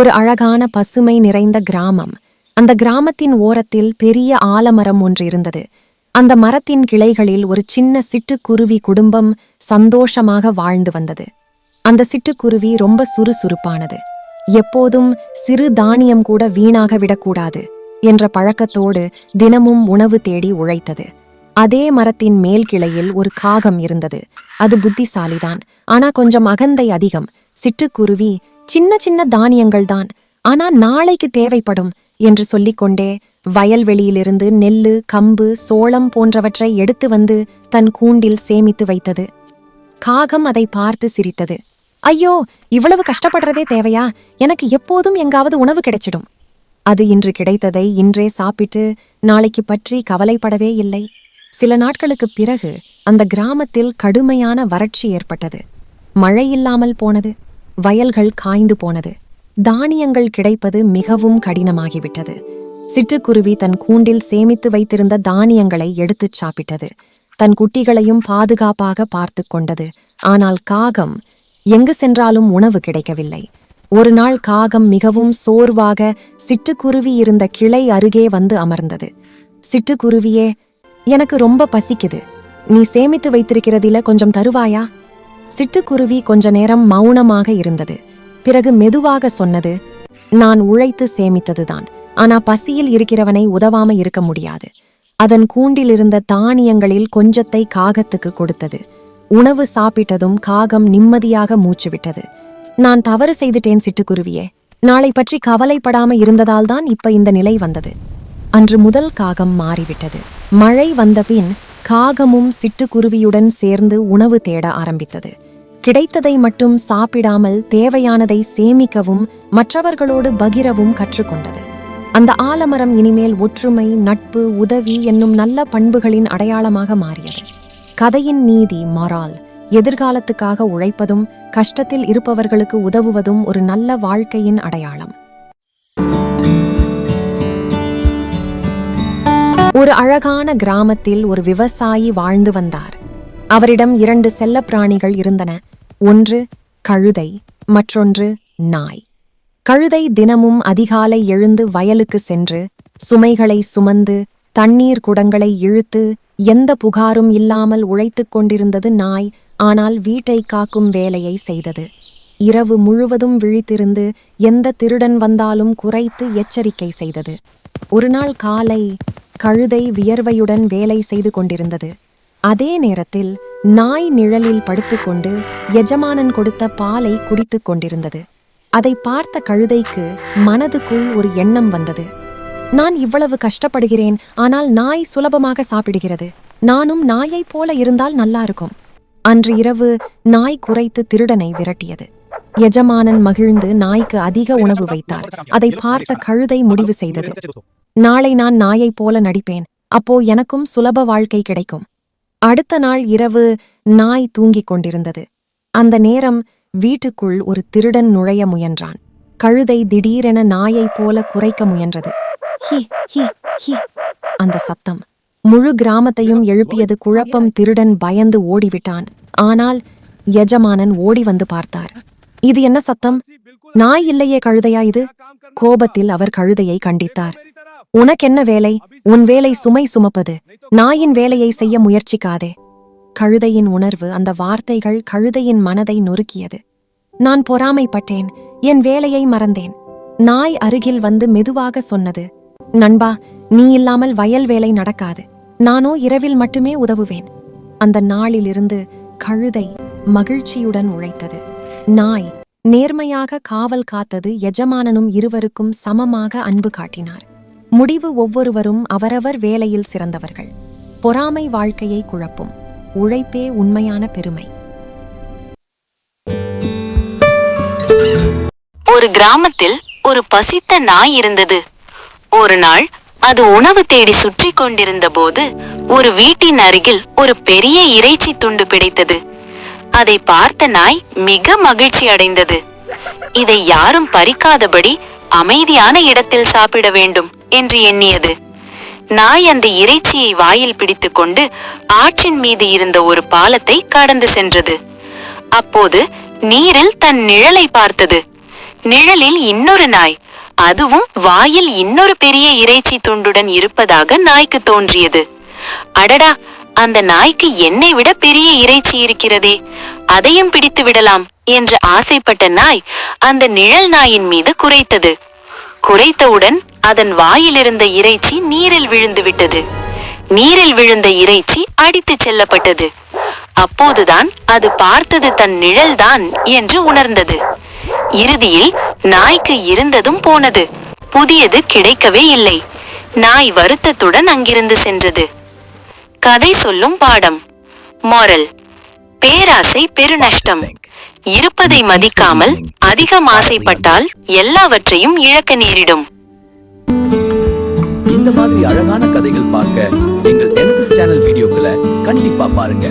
ஒரு அழகான பசுமை நிறைந்த கிராமம். அந்த கிராமத்தின் ஓரத்தில் பெரிய ஆலமரம் ஒன்று இருந்தது. அந்த மரத்தின் கிளைகளில் ஒரு சின்ன சிட்டுக்குருவி குடும்பம் சந்தோஷமாக வாழ்ந்து வந்தது. அந்த சிட்டுக்குருவி ரொம்ப சுறுசுறுப்பானது. எப்போதும் சிறு தானியம் கூட வீணாக விடக்கூடாது என்ற பழக்கத்தோடு தினமும் உணவு தேடி உழைத்தது. அதே மரத்தின் மேல் கிளையில் ஒரு காகம் இருந்தது. அது புத்திசாலிதான், ஆனா கொஞ்சம் அகந்தை அதிகம். சிட்டுக்குருவி சின்ன சின்ன தானியங்கள் தான், ஆனா நாளைக்கு தேவைப்படும் என்று சொல்லிக்கொண்டே வயல்வெளியிலிருந்து நெல்லு, கம்பு, சோளம் போன்றவற்றை எடுத்து வந்து தன் கூண்டில் சேமித்து வைத்தது. காகம் அதை பார்த்து சிரித்தது. ஐயோ, இவ்வளவு கஷ்டப்படுறதே தேவையா? எனக்கு எப்போதும் எங்காவது உணவு கிடைச்சிடும். அது இன்று கிடைத்ததை இன்றே சாப்பிட்டு நாளைக்கு பற்றி கவலைப்படவே இல்லை. சில நாட்களுக்குப் பிறகு அந்த கிராமத்தில் கடுமையான வறட்சி ஏற்பட்டது. மழை இல்லாமல் போனது. வயல்கள் காய்ந்து போனது. தானியங்கள் கிடைப்பது மிகவும் கடினமாகிவிட்டது. சிட்டுக்குருவி தன் கூண்டில் சேமித்து வைத்திருந்த தானியங்களை எடுத்துச் சாப்பிட்டது. தன் குட்டிகளையும் பாதுகாப்பாக பார்த்து கொண்டது. ஆனால் காகம் எங்கு சென்றாலும் உணவு கிடைக்கவில்லை. ஒரு நாள் காகம் மிகவும் சோர்வாக சிட்டுக்குருவி இருந்த கிளை அருகே வந்து அமர்ந்தது. சிட்டுக்குருவியே, எனக்கு ரொம்ப பசிக்குது. நீ சேமித்து வைத்திருக்கிறதில கொஞ்சம் தருவாயா? சிட்டுக்குருவி கொஞ்ச நேரம் மௌனமாக இருந்தது. பிறகு மெதுவாக சொன்னது, நான் உழைத்து சேமித்ததுதான், ஆனா பசியில் இருக்கிறவனை உதவாம இருக்க முடியாது. அதன் கூண்டிலிருந்த தானியங்களில் கொஞ்சத்தை காகத்துக்கு கொடுத்தது. உணவு சாப்பிட்டதும் காகம் நிம்மதியாக மூச்சுவிட்டது. நான் தவறு செய்துட்டேன் சிட்டுக்குருவியே. நாளை பற்றி கவலைப்படாம இருந்ததால்தான் இப்ப இந்த நிலை வந்தது. அன்று முதல் காகம் மாறிவிட்டது. மழை வந்தபின் காகமும் சிட்டுக்குருவியுடன் சேர்ந்து உணவு தேட ஆரம்பித்தது. கிடைத்ததை மட்டும் சாப்பிடாமல் தேவையானதை சேமிக்கவும் மற்றவர்களோடு பகிரவும் கற்றுக்கொண்டது. அந்த ஆலமரம் இனிமேல் ஒற்றுமை, நட்பு, உதவி என்னும் நல்ல பண்புகளின் அடையாளமாக மாறியது. கதையின் நீதி மொரால்: எதிர்காலத்துக்காக உழைப்பதும் கஷ்டத்தில் இருப்பவர்களுக்கு உதவுவதும் ஒரு நல்ல வாழ்க்கையின் அடையாளம். ஒரு அழகான கிராமத்தில் ஒரு விவசாயி வாழ்ந்து வந்தார். அவரிடம் 2 செல்லப் பிராணிகள் இருந்தன. ஒன்று கழுதை, மற்றொன்று நாய். கழுதை தினமும் அதிகாலை எழுந்து வயலுக்கு சென்று சுமைகளை சுமந்து தண்ணீர் குடங்களை இழுத்து எந்த புகாரும் இல்லாமல் உழைத்துக் கொண்டிருந்தது நாய். ஆனால் வீட்டை காக்கும் வேலையை செய்தது. இரவு முழுவதும் விழித்திருந்து எந்த திருடன் வந்தாலும் குறைத்து எச்சரிக்கை செய்தது. ஒரு நாள் காலை கழுதை வியர்வையுடன் வேலை செய்து கொண்டிருந்தது. அதே நேரத்தில் நாய் நிழலில் படுத்துக்கொண்டு எஜமானன் கொடுத்த பாலை குடித்துக் கொண்டிருந்தது. அதை பார்த்த கழுதைக்கு மனதுக்குள் ஒரு எண்ணம் வந்தது. நான் இவ்வளவு கஷ்டப்படுகிறேன், ஆனால் நாய் சுலபமாக சாப்பிடுகிறது. நானும் நாயைப் போல இருந்தால் நல்லா இருக்கும். அன்று இரவு நாய் குறைத்து திருடனை விரட்டியது. எஜமானன் மகிழ்ந்து நாய்க்கு அதிக உணவு வைத்தார். அதை பார்த்த கழுதை முடிவு செய்தது, நாளை நான் நாயைப் போல நடிப்பேன், அப்போ எனக்கும் சுலப வாழ்க்கை கிடைக்கும். அடுத்த நாள் இரவு நாய் தூங்கிக் கொண்டிருந்தது. அந்த நேரம் வீட்டுக்குள் ஒரு திருடன் நுழைய முயன்றான். கழுதை திடீரென நாயைப் போல குறைக்க முயன்றது. ஹி ஹி ஹி அந்த சத்தம் முழு கிராமத்தையும் எழுப்பியது. குழப்பம். திருடன் பயந்து ஓடிவிட்டான். ஆனால் எஜமானன் ஓடி வந்து பார்த்தார். இது என்ன சத்தம்? நாய் இல்லையே, கழுதையா இது? கோபத்தில் அவர் கழுதையை கண்டித்தார். உனக்கென்ன வேலை? உன் வேலை சுமை சுமப்பது. நாயின் வேலையை செய்ய முயற்சிக்காதே. கழுதையின் உணர்வு, அந்த வார்த்தைகள் கழுதையின் மனதை நொறுக்கியது. நான் பொறாமைப்பட்டேன், என் வேலையை மறந்தேன். நாய் அருகில் வந்து மெதுவாக சொன்னது, நண்பா, நீ இல்லாமல் வயல் வேலை நடக்காது. நானோ இரவில் மட்டுமே உதவுவேன். அந்த நாளிலிருந்து கழுதை மகிழ்ச்சியுடன் உழைத்தது. நாய் நேர்மையாக காவல் காத்தது. எஜமானனும் இருவருக்கும் சமமாக அன்பு காட்டினார். முடிவு: ஒவ்வொருவரும் அவரவர் வேலையில் சிறந்தவர்கள். பொறாமை வாழ்க்கையை குழப்பும். உழைப்பே உண்மையான பெருமை. ஒரு கிராமத்தில் ஒரு பசித்த நாய் இருந்தது. ஒரு நாள் அது உணவு தேடி சுற்றி கொண்டிருந்த போது ஒரு வீட்டின் அருகில் ஒரு பெரிய இறைச்சி துண்டு பிடித்தது. அதை பார்த்த நாய் மிக மகிழ்ச்சி அடைந்தது. இதை யாரும் பறிக்காதபடி அமைதியான இடத்தில் சாப்பிட வேண்டும் என்று எண்ணியது. நாய் அந்த இறைச்சியை வாயில் பிடித்துக்கொண்டு ஆற்றின் மீது இருந்த ஒரு பாலத்தை கடந்து சென்றது. அப்போது நீரில் தன் நிழலை பார்த்தது. நிழலில் இன்னொரு நாய், அதுவும் வாயில் இன்னொரு பெரிய இறைச்சி துண்டுடன் இருப்பதாக நாய்க்கு தோன்றியது. அடடா, அந்த நாய்க்கு என்னை விட பெரிய இறைச்சி இருக்கிறதே, அதையும் பிடித்து விடலாம் என்று ஆசைப்பட்ட நாய் அந்த நிழல் நாயின் மீது குரைத்தது. குரைத்தவுடன் அதன் வாயிலிருந்த இறைச்சி நீரில் விழுந்து விட்டது. நீரில் விழுந்த இறைச்சி அடித்துச் செல்லப்பட்டது. அப்போதுதான் அது பார்த்தது தன் நிழல்தான் என்று உணர்ந்தது. இறுதியில் நாய்க்கு இருந்ததும் போனது, புதியது கிடைக்கவே இல்லை. நாய் வருத்தத்துடன் அங்கிருந்து சென்றது. கதை சொல்லும் பாடம். மோரல்: பேராசை பெருநஷ்டம். இருப்பதை மதிக்காமல் அதிகம் ஆசைப்பட்டால் எல்லாவற்றையும் இழக்க நேரிடும். இந்த மாதிரி அழகான கதைகள் பார்க்க எங்கள் NSS சேனல் வீடியோக்களை கண்டிப்பா பாருங்க.